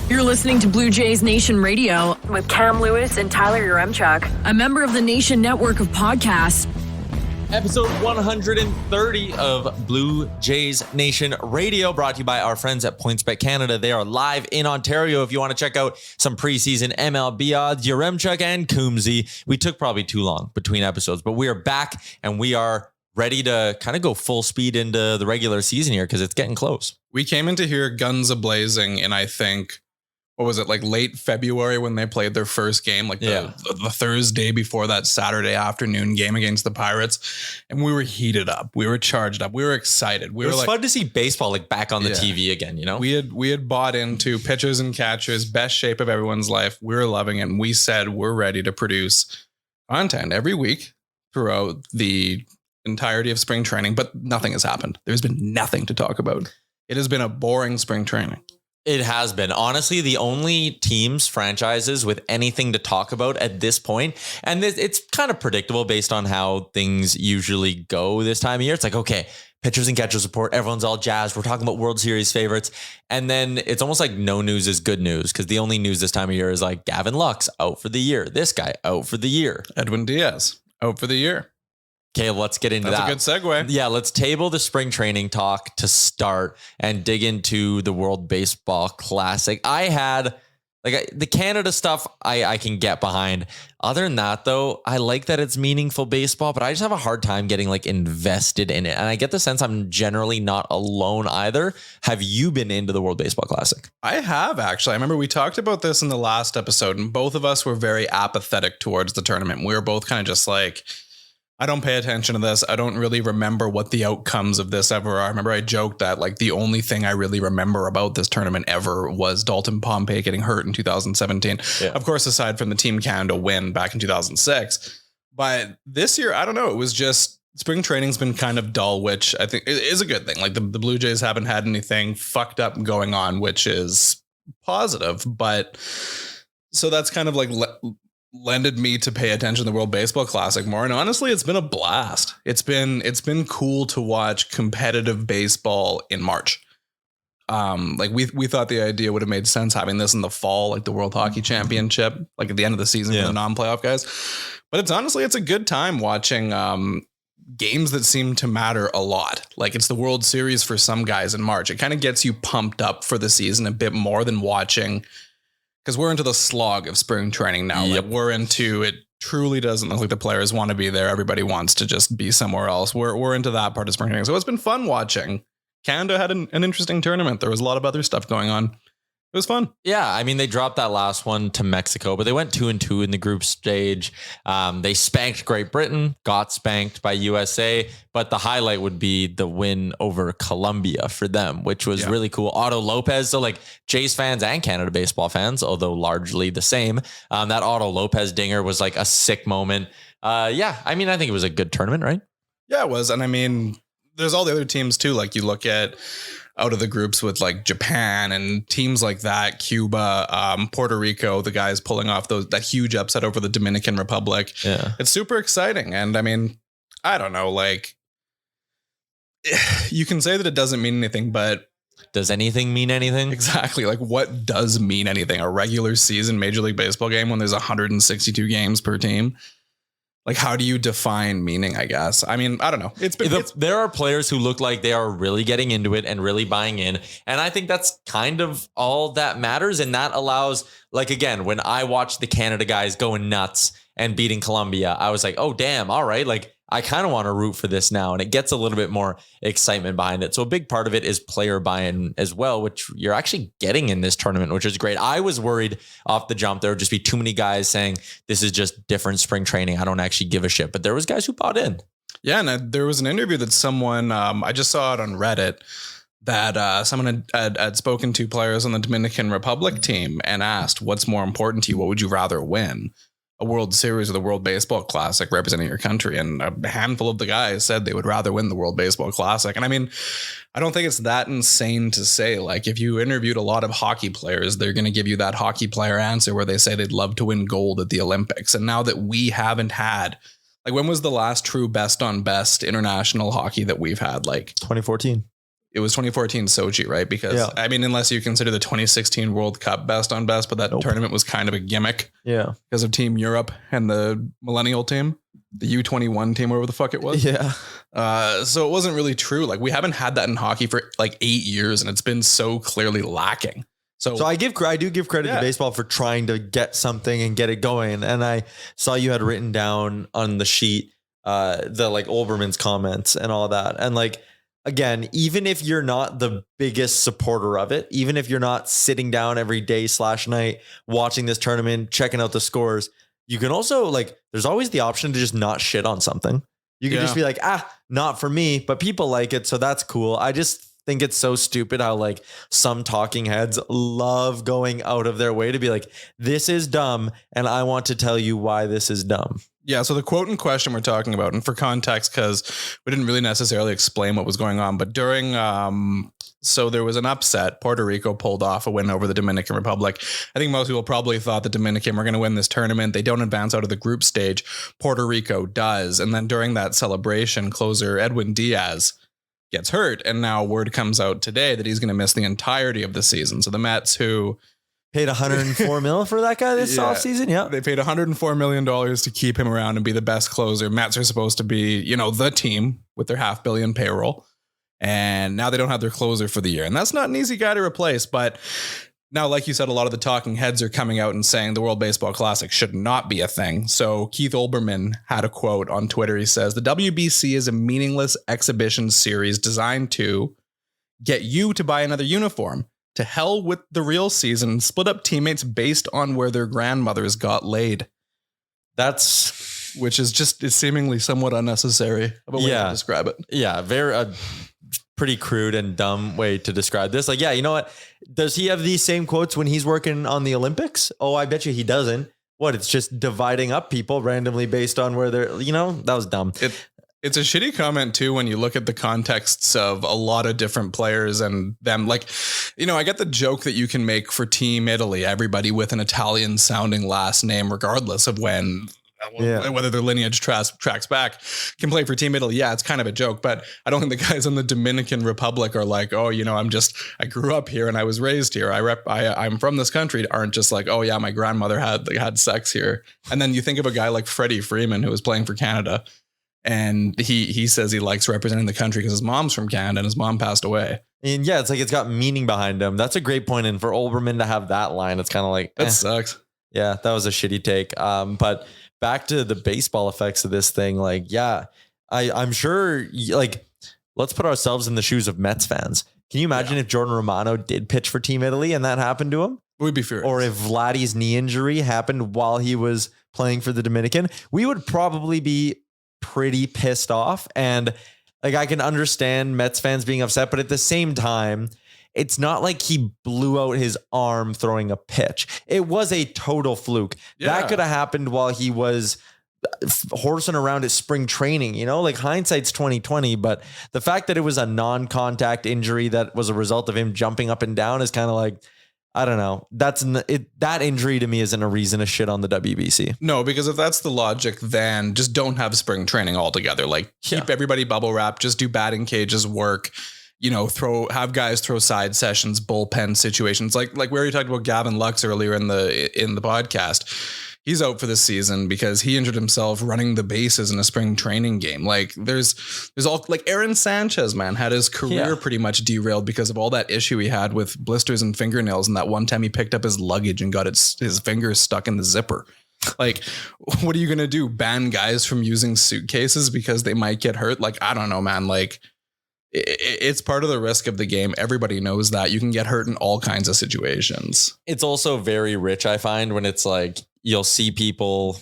You're listening to Blue Jays Nation Radio with Cam Lewis and Tyler Yaremchuk, a member of the Nation network of podcasts. Episode 130 of Blue Jays Nation Radio, brought to you by our friends at PointsBet Canada. They are live in Ontario. If you want to check out some preseason MLB odds, Yaremchuk and Coombsy. We took probably too long between episodes, but we are back and we are ready to kind of go full speed into the regular season here because it's getting close. We came into here guns a-blazing, and I think, what was it, like late February when they played their first game, like the Thursday before that Saturday afternoon game against the Pirates. And we were heated up. We were charged up. We were excited. It was fun to see baseball like back on the TV again, you know? We had bought into pitchers and catchers, best shape of everyone's life. We were loving it. And we said we're ready to produce content every week throughout the entirety of spring training, but nothing has happened. There's been nothing to talk about. It has been a boring spring training. It has been. Honestly, the only teams, franchises with anything to talk about at this point, and it's kind of predictable based on how things usually go this time of year. It's like, okay, pitchers and catchers report, everyone's all jazzed. We're talking about World Series favorites. And then it's almost like no news is good news because the only news this time of year is like Gavin Lux out for the year. This guy out for the year. Edwin Diaz out for the year. Okay, let's get into that. That's a good segue. Yeah, let's table the spring training talk to start and dig into the World Baseball Classic. I had like the Canada stuff I can get behind. Other than that, though, I like that it's meaningful baseball, but I just have a hard time getting like invested in it. And I get the sense I'm generally not alone either. Have you been into the World Baseball Classic? I have, actually. I remember we talked about this in the last episode, and both of us were very apathetic towards the tournament. We were both kind of just like, I don't pay attention to this. I don't really remember what the outcomes of this ever are. I remember I joked that like the only thing I really remember about this tournament ever was Dalton Pompey getting hurt in 2017. Yeah. Of course, aside from the Team Canada win back in 2006. But this year, I don't know. It was just spring training's been kind of dull, which I think is a good thing. Like the Blue Jays haven't had anything fucked up going on, which is positive. But so that's kind of like lended me to pay attention to the World Baseball Classic more. And honestly, it's been a blast. It's been cool to watch competitive baseball in March. Like we thought the idea would have made sense having this in the fall, like the World Hockey Championship, like at the end of the season for the non-playoff guys. But it's a good time watching games that seem to matter a lot. Like it's the World Series for some guys in March. It kind of gets you pumped up for the season a bit more than watching, because we're into the slog of spring training now. Yep. Like we're into it. Truly doesn't look like the players want to be there. Everybody wants to just be somewhere else. We're into that part of spring training. So it's been fun watching. Canada had an interesting tournament. There was a lot of other stuff going on. It was fun. Yeah, I mean, they dropped that last one to Mexico, but they went 2-2 in the group stage. They spanked Great Britain, got spanked by USA, but the highlight would be the win over Colombia for them, which was really cool. Otto Lopez, so like Jays fans and Canada baseball fans, although largely the same, that Otto Lopez dinger was like a sick moment. I mean, I think it was a good tournament, right? Yeah, it was. And I mean, there's all the other teams too. Like you look at out of the groups with like Japan and teams like that, Cuba, Puerto Rico, the guys pulling off that huge upset over the Dominican Republic. Yeah. It's super exciting. And I mean, I don't know, like you can say that it doesn't mean anything, but does anything mean anything? Exactly. Like what does mean anything? A regular season Major League Baseball game when there's 162 games per team? Like, how do you define meaning, I guess? I mean, I don't know. There are players who look like they are really getting into it and really buying in. And I think that's kind of all that matters. And that allows, like, again, when I watched the Canada guys going nuts and beating Colombia, I was like, oh, damn. All right. Like, I kind of want to root for this now. And it gets a little bit more excitement behind it. So a big part of it is player buy-in as well, which you're actually getting in this tournament, which is great. I was worried off the jump there would just be too many guys saying this is just different spring training. I don't actually give a shit. But there was guys who bought in. Yeah. And there was an interview that someone, I just saw it on Reddit, that someone had spoken to players on the Dominican Republic team and asked, what's more important to you? What would you rather win? A World Series or the World Baseball Classic representing your country? And a handful of the guys said they would rather win the World Baseball Classic. And I mean, I don't think it's that insane to say, like, if you interviewed a lot of hockey players, they're going to give you that hockey player answer where they say they'd love to win gold at the Olympics. And now that we haven't had, like, when was the last true best on best international hockey that we've had? Like 2014. It was 2014 Sochi, right? Because I mean, unless you consider the 2016 World Cup best on best, but that tournament was kind of a gimmick. Yeah. Because of Team Europe and the millennial team, the U21 team, whatever the fuck it was. Yeah. So it wasn't really true. Like we haven't had that in hockey for like 8 years and it's been so clearly lacking. So I do give credit to baseball for trying to get something and get it going. And I saw you had written down on the sheet, the like Olbermann's comments and all that. And like, again, even if you're not the biggest supporter of it, even if you're not sitting down every day / night watching this tournament, checking out the scores, you can also like, there's always the option to just not shit on something. You can just be like, not for me, but people like it. So that's cool. I just think it's so stupid how like some talking heads love going out of their way to be like, this is dumb. And I want to tell you why this is dumb. Yeah, so the quote in question we're talking about, and for context, because we didn't really necessarily explain what was going on, but during, so there was an upset. Puerto Rico pulled off a win over the Dominican Republic. I think most people probably thought the Dominican were going to win this tournament. They don't advance out of the group stage. Puerto Rico does. And then during that celebration, closer Edwin Diaz gets hurt. And now word comes out today that he's going to miss the entirety of the season. So the Mets, who paid $104 million for that guy this offseason. Yeah. They paid $104 million to keep him around and be the best closer. Mets are supposed to be, you know, the team with their $500 million payroll. And now they don't have their closer for the year. And that's not an easy guy to replace. But now, like you said, a lot of the talking heads are coming out and saying the World Baseball Classic should not be a thing. So Keith Olbermann had a quote on Twitter. He says, the WBC is a meaningless exhibition series designed to get you to buy another uniform. To hell with the real season, split up teammates based on where their grandmothers got laid. Which is just is seemingly somewhat unnecessary of a way to describe it. Yeah, very pretty crude and dumb way to describe this. Like, yeah, you know what? Does he have these same quotes when he's working on the Olympics? Oh, I bet you he doesn't. What? It's just dividing up people randomly based on where they're, you know, that was dumb. It's a shitty comment too when you look at the contexts of a lot of different players and them. Like, you know, I get the joke that you can make for Team Italy, everybody with an Italian sounding last name, regardless of whether their lineage tracks back, can play for Team Italy. Yeah, it's kind of a joke, but I don't think the guys in the Dominican Republic are like, oh, you know, I grew up here and I was raised here. I'm from this country. Aren't just like, oh yeah, my grandmother had sex here. And then you think of a guy like Freddie Freeman who was playing for Canada. And he says he likes representing the country because his mom's from Canada and his mom passed away. And yeah, it's like it's got meaning behind him. That's a great point. And for Olbermann to have that line, it's kind of like that sucks. Yeah, that was a shitty take. But back to the baseball effects of this thing. Like, yeah, I'm sure. Like, let's put ourselves in the shoes of Mets fans. Can you imagine if Jordan Romano did pitch for Team Italy and that happened to him? We'd be furious. Or if Vladdy's knee injury happened while he was playing for the Dominican, we would probably be pretty pissed off. And like, I can understand Mets fans being upset, but at the same time, it's not like he blew out his arm throwing a pitch. It was a total fluke. That could have happened while he was horsing around at spring training, you know, like hindsight's 2020, but the fact that it was a non-contact injury that was a result of him jumping up and down is kind of like, I don't know. That injury to me isn't a reason to shit on the WBC. No, because if that's the logic, then just don't have spring training altogether. Like keep everybody bubble wrapped, just do batting cages work, you know, have guys throw side sessions, bullpen situations. Like we already talked about Gavin Lux earlier in the podcast. He's out for this season because he injured himself running the bases in a spring training game. Like there's all like Aaron Sanchez, man, had his career pretty much derailed because of all that issue he had with blisters and fingernails. And that one time he picked up his luggage and got his fingers stuck in the zipper. Like, what are you going to do? Ban guys from using suitcases because they might get hurt? Like, I don't know, man. Like it's part of the risk of the game. Everybody knows that you can get hurt in all kinds of situations. It's also very rich, I find, when it's like, you'll see people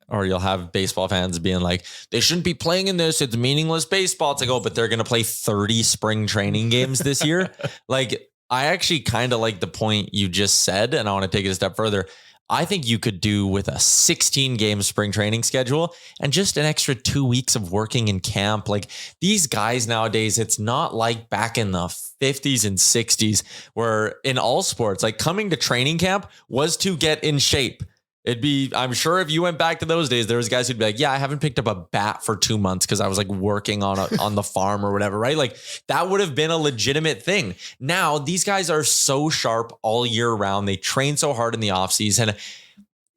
or you'll have baseball fans being like, they shouldn't be playing in this. It's meaningless baseball. It's like, oh, but they're going to play 30 spring training games this year. Like, I actually kind of like the point you just said, and I want to take it a step further. I think you could do with a 16 game spring training schedule and just an extra 2 weeks of working in camp. Like these guys nowadays, it's not like back in the 50s and 60s where in all sports, like coming to training camp was to get in shape. I'm sure if you went back to those days, there was guys who'd be like, yeah, I haven't picked up a bat for 2 months because I was like working on the farm or whatever, right? Like that would have been a legitimate thing. Now these guys are so sharp all year round. They train so hard in the off season.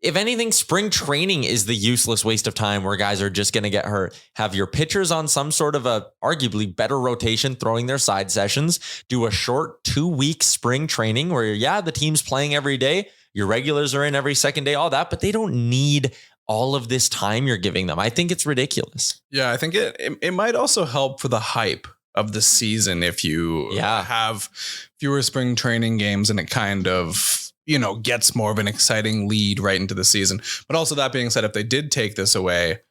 If anything, spring training is the useless waste of time where guys are just going to get hurt. Have your pitchers on some sort of a arguably better rotation, throwing their side sessions, do a short 2-week spring training where, the team's playing every day. Your regulars are in every second day, all that, but they don't need all of this time you're giving them. I think it's ridiculous. Yeah, I think it might also help for the hype of the season if you have fewer spring training games and it kind of, gets more of an exciting lead right into the season. But also that being said, if they did take this away,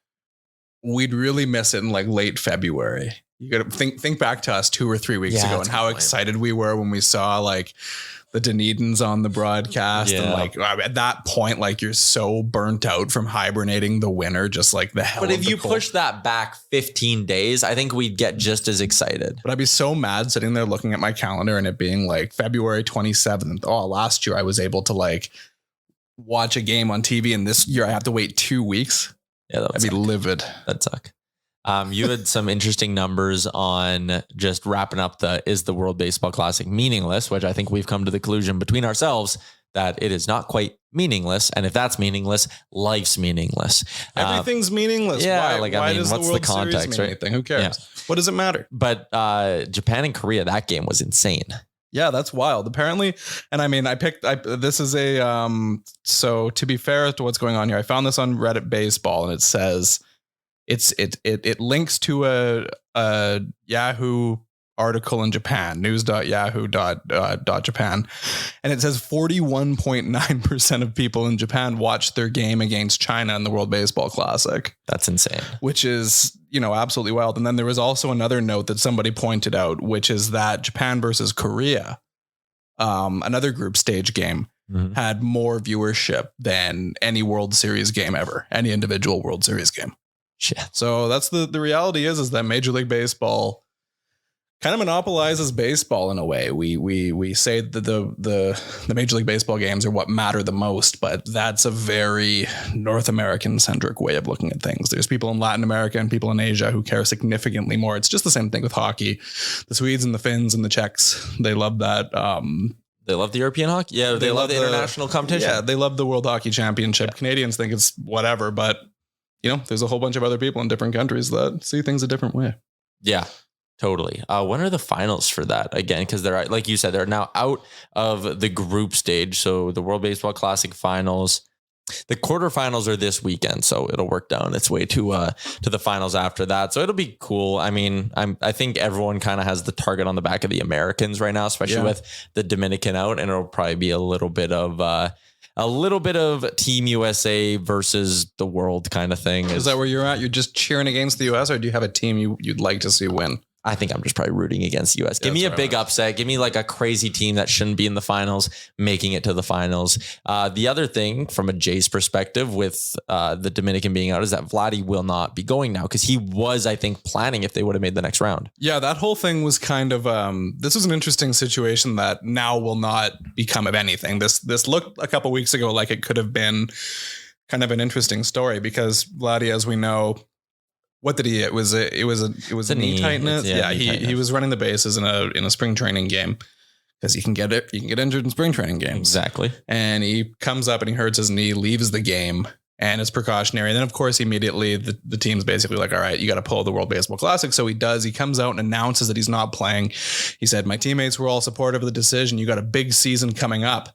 we'd really miss it in like late February. You got to think back to us 2 or 3 weeks ago and how excited we were when we saw like the Dunedin's on the broadcast. And like at that point, like you're so burnt out from hibernating the winter, just like the hell. But if you push that back 15 days, I think we'd get just as excited. But I'd be so mad sitting there looking at my calendar and it being like February 27th. Oh, last year I was able to like watch a game on TV and this year I have to wait 2 weeks. Yeah, I'd be livid. That'd suck. You had some interesting numbers on just wrapping up is the World Baseball Classic meaningless, which I think we've come to the conclusion between ourselves that it is not quite meaningless. And if that's meaningless, life's meaningless. Everything's meaningless. Yeah. Why does what's the context, right? Anything? Who cares? Yeah. What does it matter? But Japan and Korea, that game was insane. Yeah, that's wild. Apparently, and I mean, this is so to be fair to what's going on here, I found this on Reddit Baseball and it says, it links to a Yahoo article in Japan, news.yahoo.japan. And it says 41.9% of people in Japan watched their game against China in the World Baseball Classic. That's insane. Which is, absolutely wild. And then there was also another note that somebody pointed out, which is that Japan versus Korea, another group stage game, had more viewership than any World Series game ever, any individual World Series game. Shit. So that's the reality is that Major League Baseball kind of monopolizes baseball in a way. We say that the Major League Baseball games are what matter the most, but that's a very North American centric way of looking at things. There's people in Latin America and people in Asia who care significantly more. It's just the same thing with hockey. The Swedes and the Finns and the Czechs, they love that. They love the European hockey. Yeah, they love the international competition. Yeah, they love the World Hockey Championship. Yeah. Canadians think it's whatever, but there's a whole bunch of other people in different countries that see things a different way. Yeah, totally. When are the finals for that again? Because they're, like you said, they're now out of the group stage. So the World Baseball Classic finals, the quarterfinals are this weekend. So it'll work down its way to the finals after that. So it'll be cool. I mean, I think everyone kind of has the target on the back of the Americans right now, especially with the Dominican out, and it'll probably be a little bit of Team USA versus the world kind of thing. Is that where you're at? You're just cheering against the US, or do you have a team you'd like to see win? I think I'm just probably rooting against the US. Give me a big upset. Give me like a crazy team that shouldn't be in the finals, making it to the finals. The other thing from a Jays perspective with the Dominican being out is that Vladdy will not be going now, because he was, I think, planning if they would have made the next round. Yeah, that whole thing was kind of, this was an interesting situation that now will not become of anything. This looked a couple weeks ago like it could have been kind of an interesting story, because Vladdy, as we know, what did he? It was a knee tightness. He was running the bases in a spring training game, because you can get injured in spring training games. Exactly. And he comes up and he hurts his knee, leaves the game, and it's precautionary. And then of course immediately the team's basically like, all right, you got to pull the World Baseball Classic. So he does. He comes out and announces that he's not playing. He said, my teammates were all supportive of the decision. You got a big season coming up.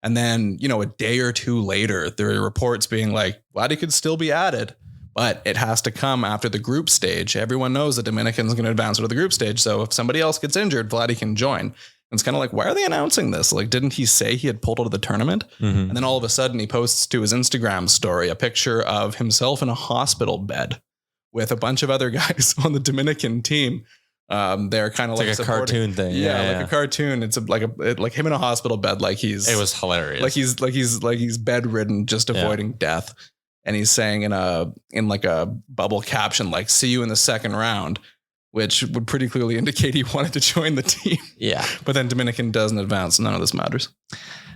And then, a day or two later, there are reports being like, Vladdy could still be added, but it has to come after the group stage. Everyone knows the Dominican's going to advance to the group stage. So if somebody else gets injured, Vladdy can join. And it's kind of like, why are they announcing this? Like, didn't he say he had pulled out of the tournament? Mm-hmm. And then all of a sudden he posts to his Instagram story a picture of himself in a hospital bed with a bunch of other guys on the Dominican team. They're kind of like a cartoon thing. Yeah, like a cartoon. It's like him in a hospital bed. It was hilarious. Like he's bedridden, just avoiding death. And he's saying in a bubble caption, like, see you in the second round, which would pretty clearly indicate he wanted to join the team. Yeah. But then Dominican doesn't advance. None of this matters.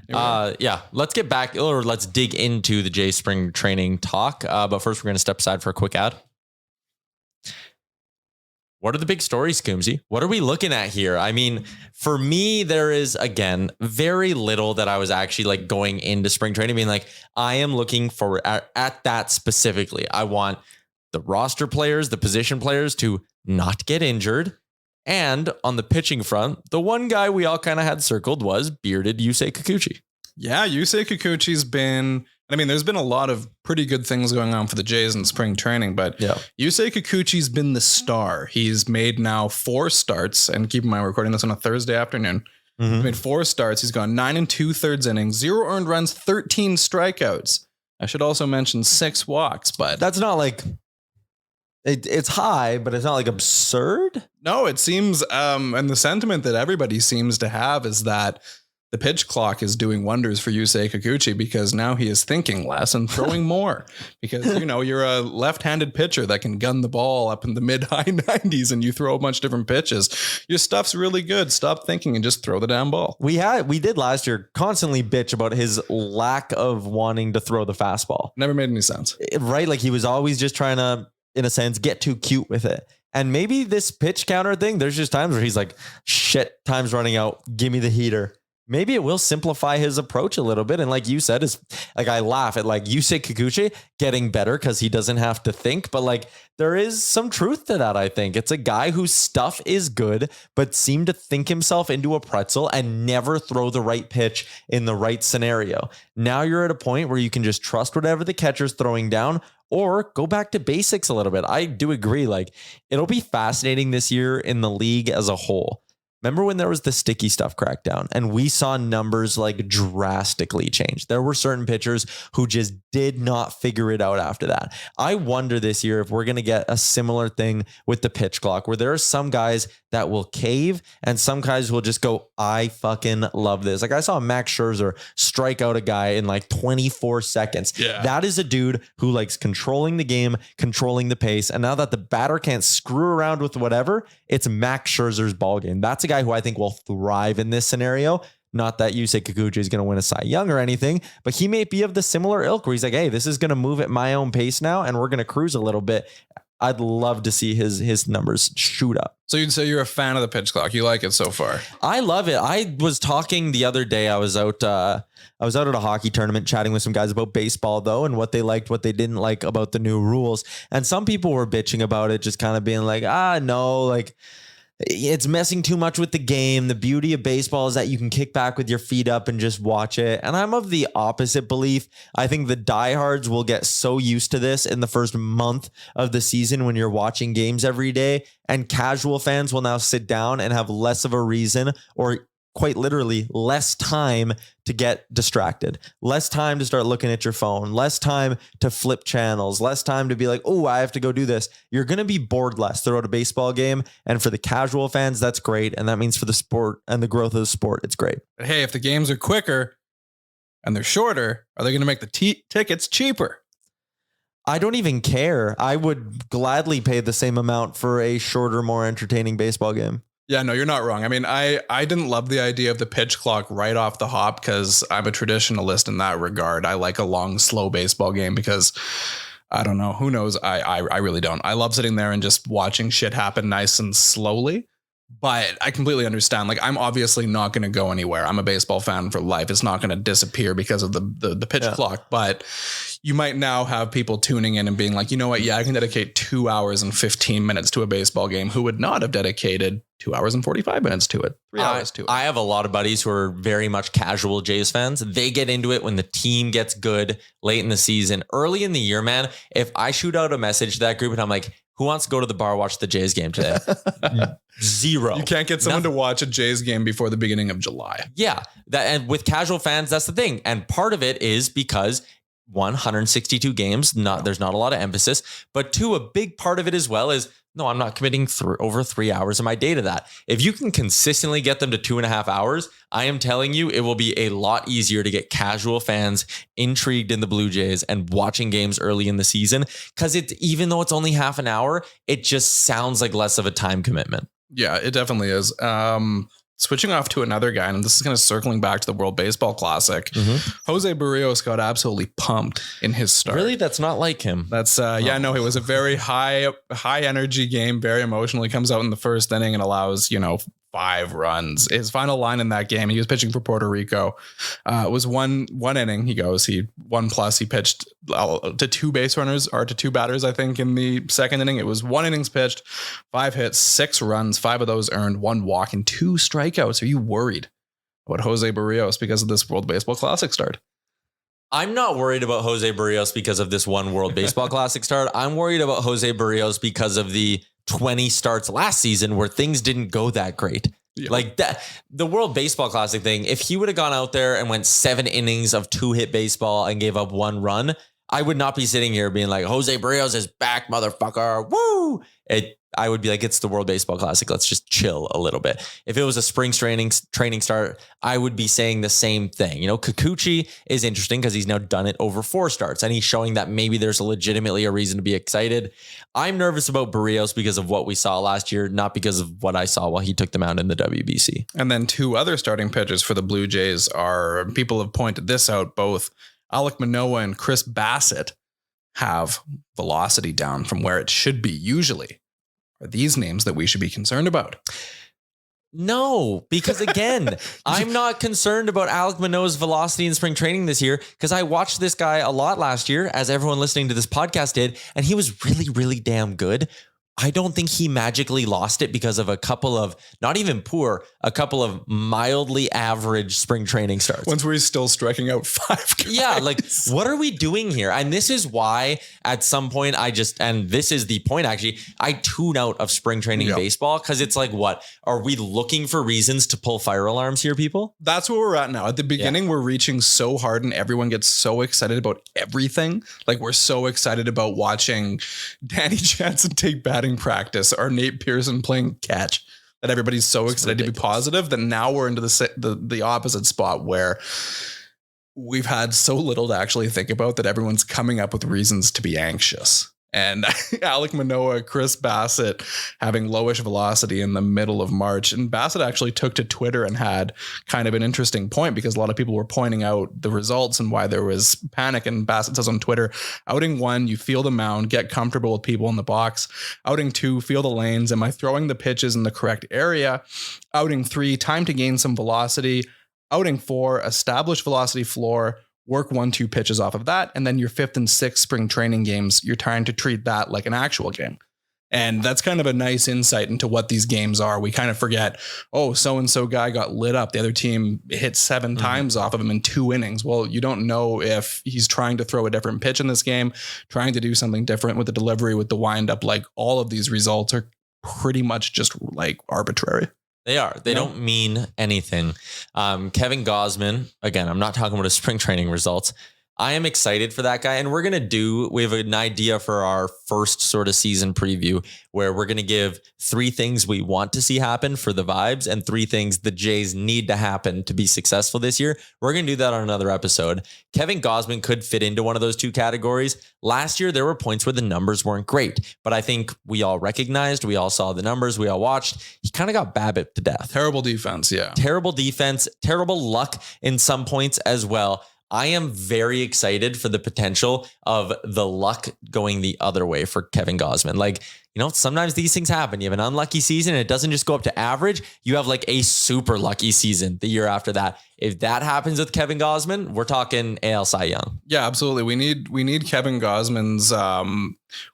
Let's get back, or let's dig into the Jays spring training talk. But first, we're going to step aside for a quick ad. What are the big stories, Coombsy? What are we looking at here? I mean, for me, there is, again, very little that I was actually like going into spring training being like, I am looking for at that specifically. I want the roster players, the position players to not get injured. And on the pitching front, the one guy we all kind of had circled was bearded Yusei Kikuchi. Yeah, Yusei Kikuchi's been, I mean, there's been a lot of pretty good things going on for the Jays in spring training, but Yusei Kikuchi's been the star. He's made now 4 starts, and keep in mind, we're recording this on a Thursday afternoon. He's made 4 starts. He's gone 9 2/3 innings, 0 earned runs, 13 strikeouts. I should also mention 6 walks, but that's not like it's high, but it's not like absurd. No, it seems, and the sentiment that everybody seems to have is that the pitch clock is doing wonders for Yusei Kikuchi because now he is thinking less and throwing more because, you know, you're a left-handed pitcher that can gun the ball up in the mid-high 90s and you throw a bunch of different pitches. Your stuff's really good. Stop thinking and just throw the damn ball. We did last year constantly bitch about his lack of wanting to throw the fastball. Never made any sense. Right? Like he was always just trying to, in a sense, get too cute with it. And maybe this pitch counter thing, there's just times where he's like, shit, time's running out. Give me the heater. Maybe it will simplify his approach a little bit. And like you said, is like, I laugh at like Yusei Kikuchi getting better because he doesn't have to think. But like there is some truth to that, I think. It's a guy whose stuff is good, but seemed to think himself into a pretzel and never throw the right pitch in the right scenario. Now you're at a point where you can just trust whatever the catcher's throwing down or go back to basics a little bit. I do agree. Like it'll be fascinating this year in the league as a whole. Remember when there was the sticky stuff crackdown and we saw numbers like drastically change? There were certain pitchers who just did not figure it out after that. I wonder this year if we're going to get a similar thing with the pitch clock where there are some guys that will cave and some guys will just go, I fucking love this. Like I saw Max Scherzer strike out a guy in like 24 seconds. Yeah. That is a dude who likes controlling the game, controlling the pace. And now that the batter can't screw around with whatever, it's Max Scherzer's ball game. That's a guy who I think will thrive in this scenario. Not that Yusei Kikuchi is going to win a Cy Young or anything, but he may be of the similar ilk where he's like, hey, this is going to move at my own pace now and we're going to cruise a little bit. I'd love to see his numbers shoot up. So you'd say you're a fan of the pitch clock. You like it so far. I love it. I was talking the other day. I was out at a hockey tournament chatting with some guys about baseball though, and what they liked, what they didn't like about the new rules. And some people were bitching about it, just kind of being like, no, like it's messing too much with the game. The beauty of baseball is that you can kick back with your feet up and just watch it. And I'm of the opposite belief. I think the diehards will get so used to this in the first month of the season when you're watching games every day. And casual fans will now sit down and have less of a reason, or quite literally less time to get distracted, less time to start looking at your phone, less time to flip channels, less time to be like, oh, I have to go do this. You're going to be bored less throughout a baseball game. And for the casual fans, that's great. And that means for the sport and the growth of the sport, it's great. But hey, if the games are quicker and they're shorter, are they going to make the tickets cheaper? I don't even care. I would gladly pay the same amount for a shorter, more entertaining baseball game. Yeah, no, you're not wrong. I mean, I didn't love the idea of the pitch clock right off the hop because I'm a traditionalist in that regard. I like a long, slow baseball game because I don't know. Who knows? I really don't. I love sitting there and just watching shit happen nice and slowly. But I completely understand. Like, I'm obviously not going to go anywhere. I'm a baseball fan for life. It's not going to disappear because of the pitch clock. But you might now have people tuning in and being like, you know what? Yeah, I can dedicate 2 hours and 15 minutes to a baseball game who would not have dedicated 2 hours and 45 minutes to it, 3 hours to it. I have a lot of buddies who are very much casual Jays fans. They get into it when the team gets good late in the season. Early in the year, man, if I shoot out a message to that group and I'm like, who wants to go to the bar, watch the Jays game today? Zero. You can't get someone to watch a Jays game before the beginning of July. Yeah. And with casual fans, that's the thing. And part of it is because 162 games, there's not a lot of emphasis, but 2, a big part of it as well is, no, I'm not committing over 3 hours of my day to that. If you can consistently get them to 2.5 hours, I am telling you, it will be a lot easier to get casual fans intrigued in the Blue Jays and watching games early in the season. Because even though it's only half an hour, it just sounds like less of a time commitment. Yeah, it definitely is. switching off to another guy, and this is kind of circling back to the World Baseball Classic. Jose Barrios got absolutely pumped in his start. Really? That's not like him. That's it was a very high energy game, very emotional. He comes out in the first inning and allows, 5 runs. His final line in that game, he was pitching for Puerto Rico. It was one inning. He 1+. He pitched to 2 base runners or to 2 batters, I think, in the second inning. It was 1 innings pitched, 5 hits, 6 runs, 5 of those earned, 1 walk, and 2 strikeouts. Are you worried about Jose Barrios because of this World Baseball Classic start? I'm not worried about Jose Barrios because of this one World Baseball Classic start. I'm worried about Jose Barrios because of the 20 starts last season where things didn't go that great. Yeah. Like that, the World Baseball Classic thing, if he would have gone out there and went 7 innings of 2-hit baseball and gave up 1 run, I would not be sitting here being like, Jose Barrios is back, motherfucker. Woo! I would be like, it's the World Baseball Classic. Let's just chill a little bit. If it was a spring training start, I would be saying the same thing. Kikuchi is interesting because he's now done it over 4 starts and he's showing that maybe there's legitimately a reason to be excited. I'm nervous about Barrios because of what we saw last year, not because of what I saw while he took them out in the WBC. And then 2 other starting pitchers for the Blue Jays people have pointed this out, both Alek Manoah and Chris Bassett have velocity down from where it should be usually. Are these names that we should be concerned about? No, because again, I'm not concerned about Alek Manoah's velocity in spring training this year because I watched this guy a lot last year, as everyone listening to this podcast did, and he was really, really damn good. I don't think he magically lost it because of a couple of, not even poor, a couple of mildly average spring training starts. Ones where he's still striking out 5 guys. Yeah, like, what are we doing here? And this is why at some point and this is the point actually, I tune out of spring training baseball because it's like, what? Are we looking for reasons to pull fire alarms here, people? That's where we're at now. At the beginning, we're reaching so hard and everyone gets so excited about everything. Like, we're so excited about watching Danny Jansen take batting practice or Nate Pearson playing catch that everybody's so excited to be positive that now we're into the opposite spot where we've had so little to actually think about that everyone's coming up with reasons to be anxious. And Alek Manoah, Chris Bassett having lowish velocity in the middle of March. And Bassett actually took to Twitter and had kind of an interesting point because a lot of people were pointing out the results and why there was panic. And Bassett says on Twitter, outing 1, you feel the mound, get comfortable with people in the box. Outing 2, feel the lanes. Am I throwing the pitches in the correct area? Outing 3, time to gain some velocity. Outing 4, establish velocity floor. Work 1-2 pitches off of that. And then your 5th and 6th spring training games, you're trying to treat that like an actual game. And that's kind of a nice insight into what these games are. We kind of forget, so-and-so guy got lit up. The other team hit 7 times off of him in 2 innings. Well, you don't know if he's trying to throw a different pitch in this game, trying to do something different with the delivery, with the windup. Like, all of these results are pretty much just like arbitrary. They are. They don't mean anything. Kevin Gausman, again, I'm not talking about his spring training results. I am excited for that guy. And we have an idea for our first sort of season preview where we're going to give 3 things we want to see happen for the vibes and 3 things the Jays need to happen to be successful this year. We're going to do that on another episode. Kevin Gausman could fit into one of those 2 categories. Last year, there were points where the numbers weren't great, but I think we all recognized, we all saw the numbers, we all watched. He kind of got BABIP to death. Terrible defense. Yeah. Terrible defense, terrible luck in some points as well. I am very excited for the potential of the luck going the other way for Kevin Gausman. Like, sometimes these things happen. You have an unlucky season and it doesn't just go up to average. You have like a super lucky season the year after that. If that happens with Kevin Gausman, we're talking AL Cy Young. Yeah, absolutely. We need Kevin Gausman's,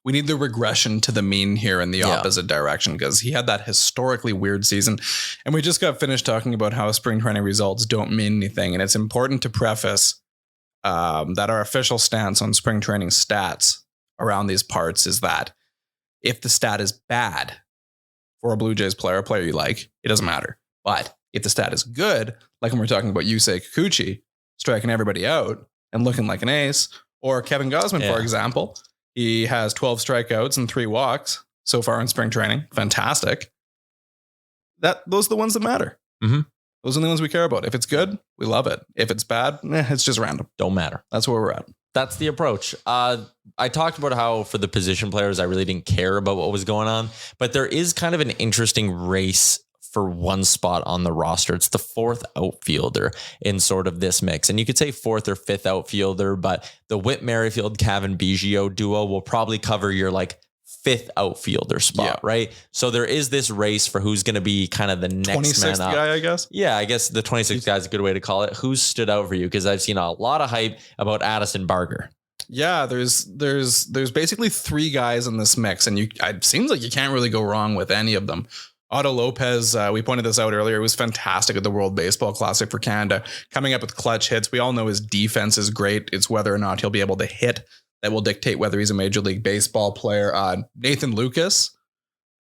we need the regression to the mean here in the opposite direction because he had that historically weird season. And we just got finished talking about how spring training results don't mean anything. And it's important to preface that our official stance on spring training stats around these parts is that if the stat is bad for a Blue Jays player, a player you like, it doesn't matter. But if the stat is good, like when we're talking about Yusei Kikuchi striking everybody out and looking like an ace, or Kevin Gausman, for example, he has 12 strikeouts and 3 walks so far in spring training. Fantastic. Those are the ones that matter. Mm-hmm. Those are the ones we care about. If it's good, we love it. If it's bad, it's just random. Don't matter. That's where we're at. That's the approach. I talked about how for the position players, I really didn't care about what was going on, but there is kind of an interesting race for one spot on the roster. It's the fourth outfielder in sort of this mix. And you could say fourth or fifth outfielder, but the Whit Merrifield, Cavan Biggio duo will probably cover your like fifth outfielder spot, right? So there is this race for who's going to be kind of the next man up. guy, I guess. Yeah, I guess the 26th guy is a good way to call it. Who's stood out for you? Because I've seen a lot of hype about Addison Barger. Yeah, there's basically three guys in this mix, and it seems like you can't really go wrong with any of them. Otto Lopez, we pointed this out earlier, was fantastic at the World Baseball Classic for Canada, coming up with clutch hits. We all know his defense is great. It's whether or not he'll be able to hit that will dictate whether he's a Major League Baseball player. Nathan Lucas,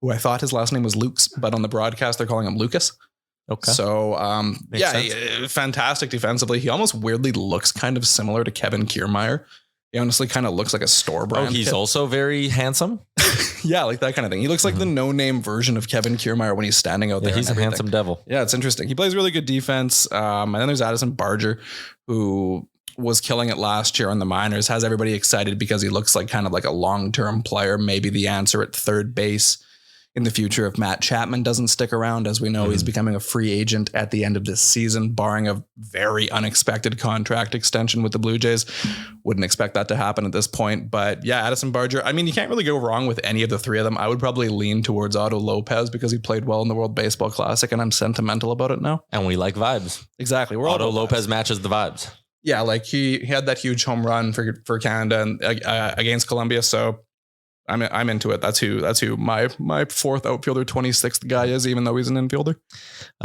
who I thought his last name was Lukes, but on the broadcast they're calling him Lucas. Okay. So, fantastic defensively. He almost weirdly looks kind of similar to Kevin Kiermaier. He honestly kind of looks like a store brand. Oh, he's also very handsome. Yeah, like that kind of thing. He looks like the no-name version of Kevin Kiermaier when he's standing out there. He's a handsome devil. Yeah, it's interesting. He plays really good defense. And then there's Addison Barger, who was killing it last year on the minors, has everybody excited because he looks like kind of like a long-term player, maybe the answer at third base in the future if Matt Chapman doesn't stick around. As we know, he's becoming a free agent at the end of this season, barring a very unexpected contract extension with the Blue Jays. Wouldn't expect that to happen at this point. But yeah, Addison Barger, I mean, you can't really go wrong with any of the three of them. I would probably lean towards Otto Lopez because he played well in the World Baseball Classic, and I'm sentimental about it now. And we like vibes. Exactly. Otto Lopez matches the vibes. Yeah, like he had that huge home run for Canada and against Colombia. So I'm into it. That's who my fourth outfielder, 26th guy is, even though he's an infielder.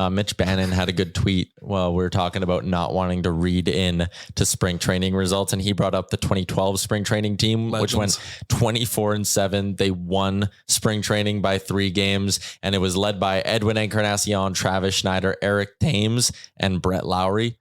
Mitch Bannon had a good tweet while we were talking about not wanting to read in to spring training results, and he brought up the 2012 spring training team, which went 24-7. They won spring training by 3 games, and it was led by Edwin Encarnacion, Travis Schneider, Eric Thames, and Brett Lowry.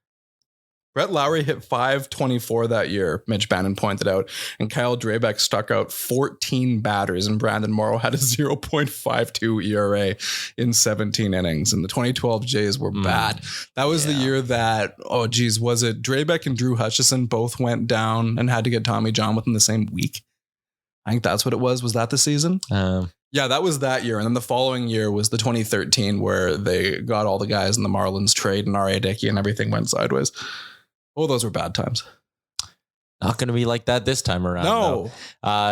Brett Lowry hit .524 that year, Mitch Bannon pointed out, and Kyle Drabeck stuck out 14 batters, and Brandon Morrow had a 0.52 ERA in 17 innings. And the 2012 Jays were bad. That was the year that, was it Drabeck and Drew Hutchison both went down and had to get Tommy John within the same week? I think that's what it was. Was that the season? Yeah, that was that year. And then the following year was the 2013 where they got all the guys in the Marlins trade and R.A. Dickey and everything went sideways. Oh, those were bad times. Not going to be like that this time around. No.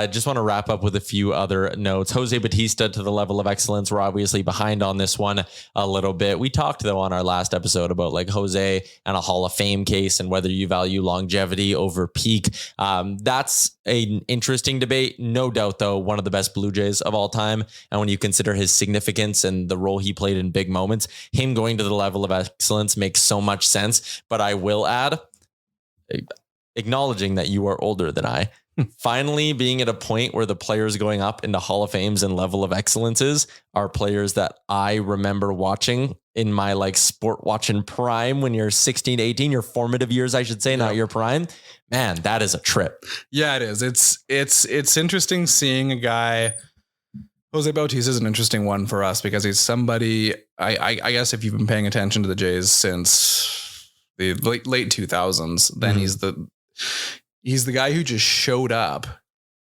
Just want to wrap up with a few other notes. Jose Bautista to the level of excellence. We're obviously behind on this one a little bit. We talked, though, on our last episode about like Jose and a Hall of Fame case and whether you value longevity over peak. That's an interesting debate. No doubt, though, one of the best Blue Jays of all time. And when you consider his significance and the role he played in big moments, him going to the level of excellence makes so much sense. But I will add, acknowledging that you are older than I, finally being at a point where the players going up into Hall of Fames and level of excellences are players that I remember watching in my like sport watching prime when you're 16, 18, your formative years, I should say, not your prime. Man, that is a trip. Yeah, it is. It's interesting seeing a guy. Jose Bautista is an interesting one for us because he's somebody, I guess if you've been paying attention to the Jays since the late 2000s, then he's the guy who just showed up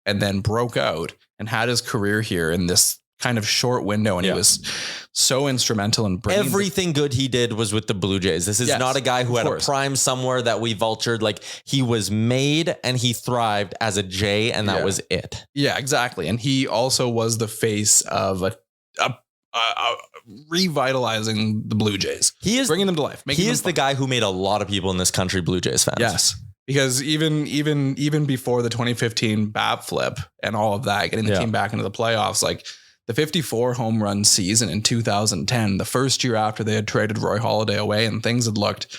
and then broke out and had his career here in this kind of short window. And he was so instrumental in bringing everything good he did was with the Blue Jays. This is not a guy who had a prime somewhere that we vultured. Like he was made and he thrived as a Jay, and that was it. Yeah, exactly. And he also was the face of revitalizing the Blue Jays. He is bringing them to life. He is the guy who made a lot of people in this country Blue Jays fans. Yes. Because even before the 2015 bat flip and all of that, getting the team back into the playoffs, like the 54 home run season in 2010, the first year after they had traded Roy Halladay away and things had looked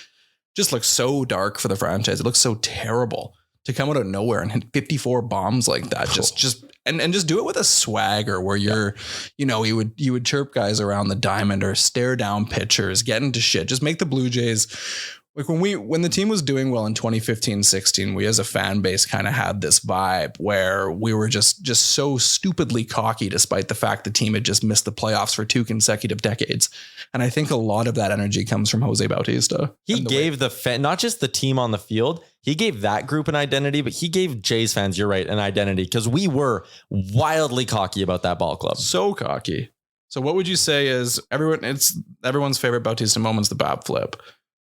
so dark for the franchise. It looked so terrible to come out of nowhere and hit 54 bombs like that. Just do it with a swagger where you're, you would chirp guys around the diamond or stare down pitchers, get into shit. Just make the Blue Jays. Like when the team was doing well in 2015-16, we as a fan base kind of had this vibe where we were just so stupidly cocky, despite the fact the team had just missed the playoffs for 2 consecutive decades. And I think a lot of that energy comes from Jose Bautista. He gave not just the team on the field, he gave that group an identity, but he gave Jays fans, you're right, an identity, because we were wildly cocky about that ball club. So cocky. So what would you say is everyone's favorite Bautista moment's the bat flip.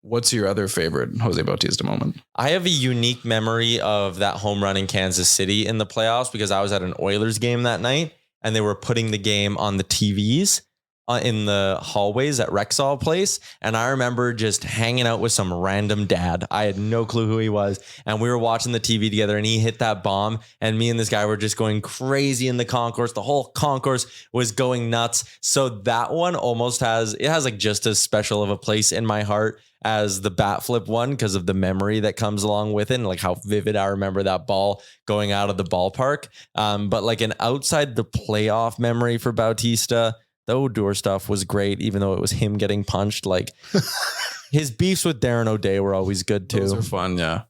What's your other favorite Jose Bautista moment? I have a unique memory of that home run in Kansas City in the playoffs because I was at an Oilers game that night and they were putting the game on the TVs in the hallways at Rexall Place. And I remember just hanging out with some random dad. I had no clue who he was. And we were watching the TV together and he hit that bomb. And me and this guy were just going crazy in the concourse. The whole concourse was going nuts. So that one almost has like just as special of a place in my heart as the bat flip one because of the memory that comes along with it and like how vivid I remember that ball going out of the ballpark. But like an outside the playoff memory for Bautista, the Odor stuff was great, even though it was him getting punched. Like his beefs with Darren O'Day were always good too. Those are fun, yeah.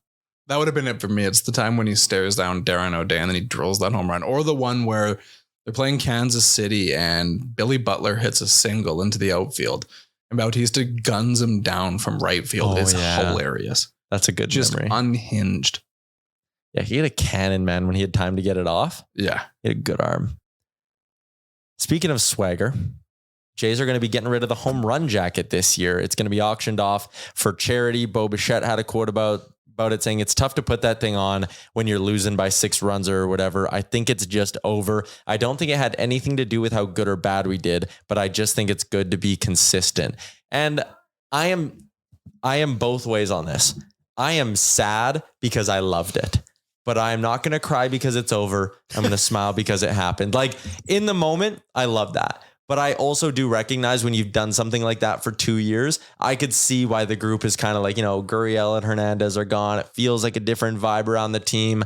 That would have been it for me. It's the time when he stares down Darren O'Day and then he drills that home run. Or the one where they're playing Kansas City and Billy Butler hits a single into the outfield and Bautista guns him down from right field. It's hilarious. That's a good just memory. Unhinged. Yeah, he had a cannon, man, when he had time to get it off. Yeah. He had a good arm. Speaking of swagger, Jays are going to be getting rid of the home run jacket this year. It's going to be auctioned off for charity. Bo Bichette had a quote about it saying it's tough to put that thing on when you're losing by 6 runs or whatever. I think it's just over. I don't think it had anything to do with how good or bad we did, but I just think it's good to be consistent. And I am both ways on this. I am sad because I loved it. But I'm not going to cry because it's over. I'm going to smile because it happened. Like in the moment, I love that. But I also do recognize when you've done something like that for 2 years, I could see why the group is kind of like, Gurriel and Hernandez are gone. It feels like a different vibe around the team.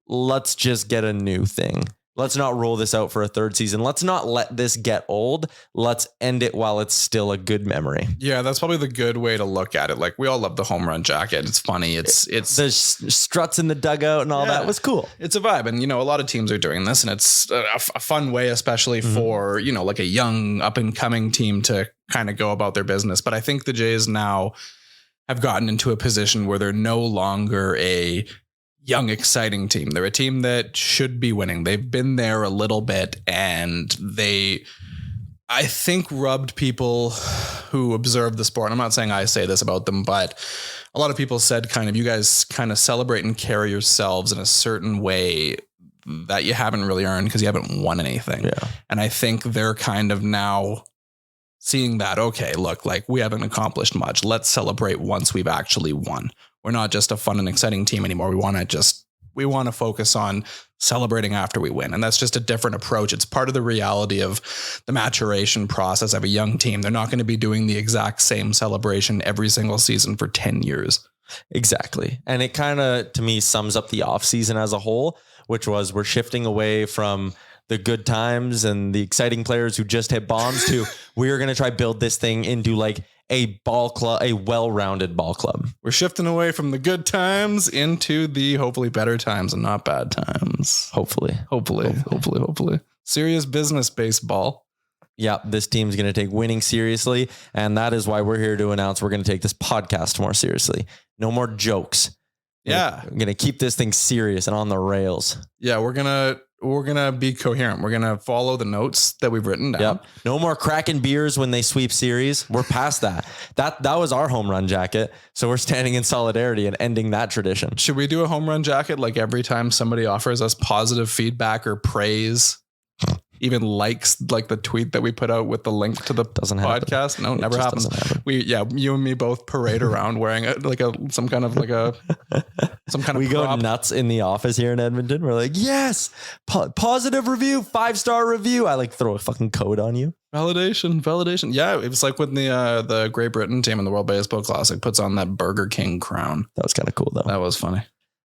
Let's just get a new thing. Let's not roll this out for a third season. Let's not let this get old. Let's end it while it's still a good memory. Yeah, that's probably the good way to look at it. Like we all love the home run jacket. It's funny. It's the struts in the dugout and all that was cool. It's a vibe. And, a lot of teams are doing this and it's a fun way, especially for, like a young up and coming team to kind of go about their business. But I think the Jays now have gotten into a position where they're no longer a young, exciting team. They're a team that should be winning. They've been there a little bit and I think, rubbed people who observe the sport. I'm not saying I say this about them, but a lot of people said you guys kind of celebrate and carry yourselves in a certain way that you haven't really earned because you haven't won anything. Yeah. And I think they're kind of now seeing that, okay, look, like we haven't accomplished much. Let's celebrate once we've actually won. We're not just a fun and exciting team anymore. We want to focus on celebrating after we win. And that's just a different approach. It's part of the reality of the maturation process of a young team. They're not going to be doing the exact same celebration every single season for 10 years. Exactly. And it kind of, to me, sums up the offseason as a whole, which was we're shifting away from the good times and the exciting players who just hit bombs to we're going to try build this thing into like a ball club, a well-rounded ball club. We're shifting away from the good times into the hopefully better times and not bad times. Hopefully. Serious business baseball. Yeah, this team's going to take winning seriously. And that is why we're here to announce we're going to take this podcast more seriously. No more jokes. Yeah. We're going to keep this thing serious and on the rails. Yeah, we're going to be coherent. We're going to follow the notes that we've written down. Yep. No more cracking beers when they sweep series. We're past that. That was our home run jacket. So we're standing in solidarity and ending that tradition. Should we do a home run jacket like every time somebody offers us positive feedback or praise? Even likes like the tweet that we put out with the link to the podcast. No, never happens. You and me both parade around wearing some kind of we prop. Go nuts in the office here in Edmonton. We're like, yes, positive review, 5-star review. I throw a fucking code on you. Validation. Yeah, it was like when the Great Britain team in the World Baseball Classic puts on that Burger King crown. That was kind of cool though. That was funny.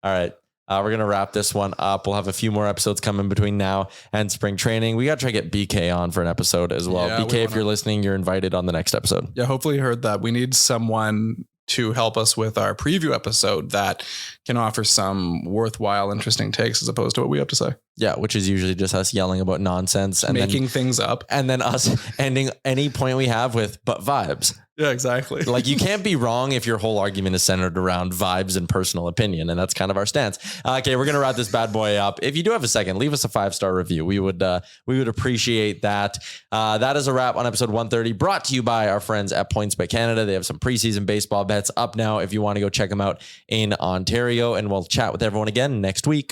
All right. We're going to wrap this one up. We'll have a few more episodes coming between now and spring training. We got to try to get BK on for an episode as well. Yeah, BK, if you're listening, you're invited on the next episode. Yeah, hopefully you heard that. We need someone to help us with our preview episode that can offer some worthwhile, interesting takes as opposed to what we have to say. Yeah, which is usually just us yelling about nonsense and making things up. And then us ending any point we have with, but vibes. Yeah, exactly. Like, you can't be wrong if your whole argument is centered around vibes and personal opinion. And that's kind of our stance. Okay, we're going to wrap this bad boy up. If you do have a second, leave us a 5-star review. We would appreciate that. That is a wrap on episode 130, brought to you by our friends at PointsBet Canada. They have some preseason baseball bets up now if you want to go check them out in Ontario. And we'll chat with everyone again next week.